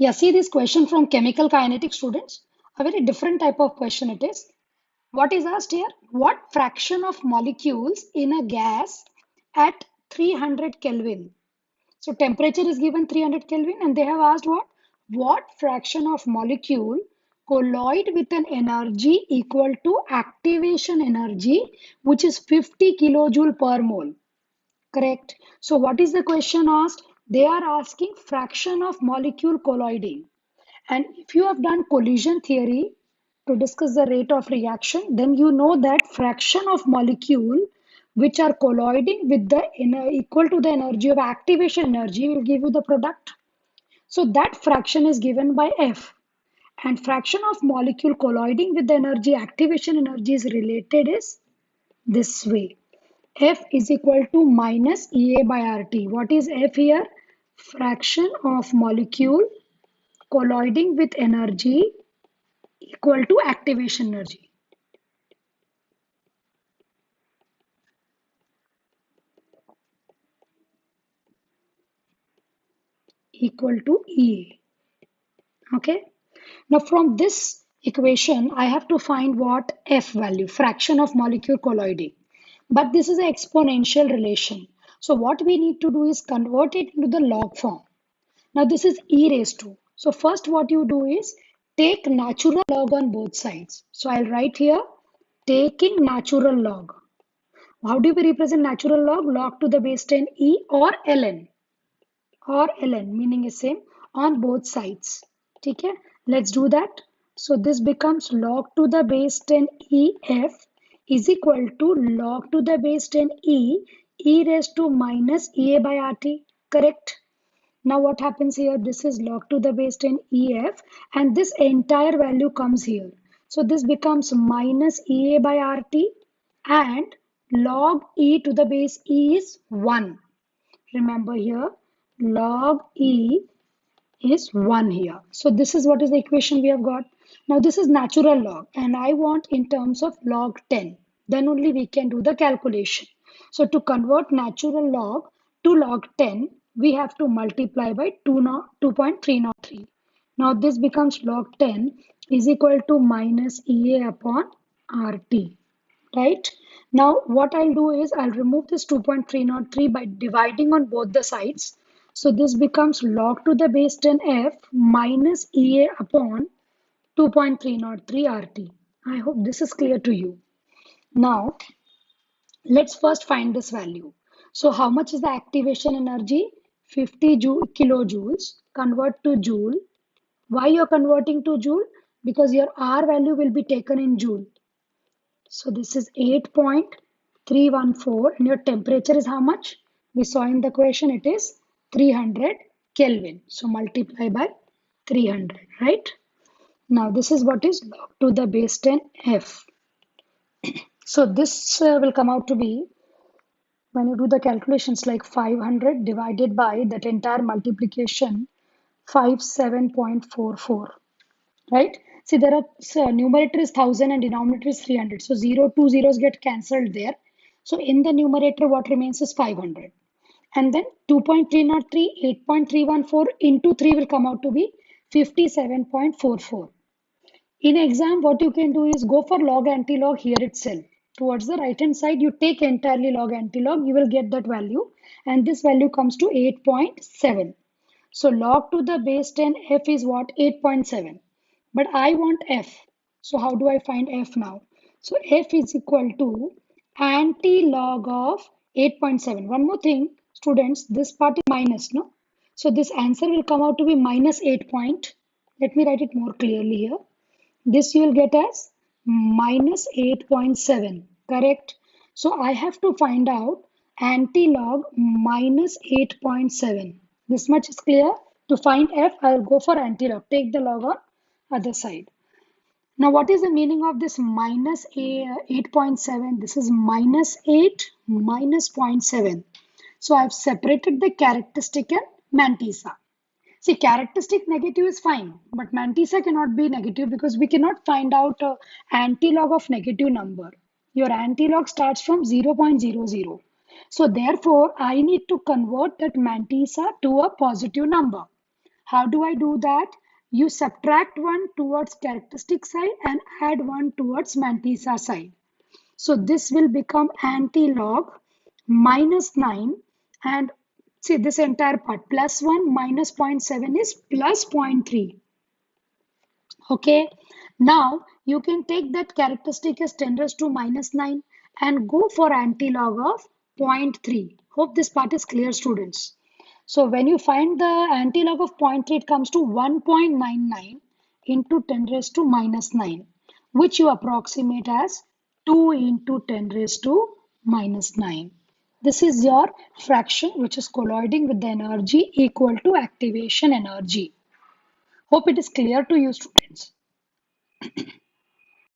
Yeah, see this question from chemical kinetic students. A very different type of question it is. What is asked here? What fraction of molecules in a gas at 300 Kelvin? So temperature is given 300 Kelvin and they have asked what? What fraction of molecule colloid with an energy equal to activation energy, which is 50 kilojoule per mole? Correct. So what is the question asked? They are asking fraction of molecule colloiding. And if you have done collision theory to discuss the rate of reaction, then you know that fraction of molecule which are colloiding with the equal to the energy of activation energy will give you the product. So that fraction is given by F. And fraction of molecule colloiding with the energy activation energy is related is this way. F is equal to minus EA by RT. What is F here? Fraction of molecule colloiding with energy equal to activation energy. Equal to EA. Okay. Now from this equation, I have to find what F value, fraction of molecule colloiding. But this is an exponential relation. So what we need to do is convert it into the log form. Now this is e raised to. So first what you do is take natural log on both sides. So I'll write here taking natural log. How do we represent natural log? Log to the base 10 e or ln meaning is same on both sides. Okay, let's do that. So this becomes log to the base 10 ef is equal to log to the base 10 e raised to minus ea by rt. Correct. Now what happens here? This is log to the base 10 EF and this entire value comes here. So this becomes minus EA by RT and log E to the base E is 1. Remember here, log E is 1 here. So this is what is the equation we have got. Now this is natural log and I want in terms of log 10. Then only we can do the calculation. So to convert natural log to log 10, we have to multiply by 2.303. Now this becomes log 10 is equal to minus EA upon RT. Right? Now what I'll do is I'll remove this 2.303 by dividing on both the sides. So this becomes log to the base 10f minus EA upon 2.303 RT. I hope this is clear to you. Now let's first find this value. So how much is the activation energy? 50 kilojoules. Convert to joule. Why you're converting to joule? Because your R value will be taken in joule. So this is 8.314 and your temperature is how much? We saw in the question it is 300 Kelvin. So multiply by 300, right? Now this is what is log to the base 10 F. So this will come out to be, when you do the calculations, like 500 divided by that entire multiplication 57.44. Right? See, there are, so numerator is 1000 and denominator is 300. So 2 zeros get cancelled there. So in the numerator, what remains is 500. And then 2.303, 8.314 into 3 will come out to be 57.44. In exam, what you can do is go for log anti-log here itself. Towards the right hand side, you take entirely log anti-log, you will get that value. And this value comes to 8.7. So log to the base 10 f is what? 8.7. But I want f. So how do I find f now? So f is equal to anti-log of 8.7. One more thing, students, this part is minus, no? So this answer will come out to be minus 8 point. Let me write it more clearly here. This you will get as minus 8.7, correct? So I have to find out anti-log minus 8.7. This much is clear. To find f, I will go for anti-log. Take the log on other side. Now what is the meaning of this minus 8.7? This is minus 8 minus 0.7. So I have separated the characteristic and mantissa. See, characteristic negative is fine, but mantissa cannot be negative because we cannot find out antilog of negative number. Your antilog starts from 0.00. So therefore, I need to convert that mantissa to a positive number. How do I do that? You subtract 1 towards characteristic side and add 1 towards mantissa side. So this will become anti-log minus 9, and see this entire part plus 1 minus zero point 0.7 is plus 0.3. Okay, now you can take that characteristic as 10 raised to minus 9 and go for anti-log of zero point 0.3. Hope this part is clear, students. So when you find the anti-log of zero point 0.3, it comes to 1.99 into 10 raised to minus 9, which you approximate as 2 into 10 raised to minus 9. This is your fraction which is colloiding with the energy equal to activation energy. Hope it is clear to you, students.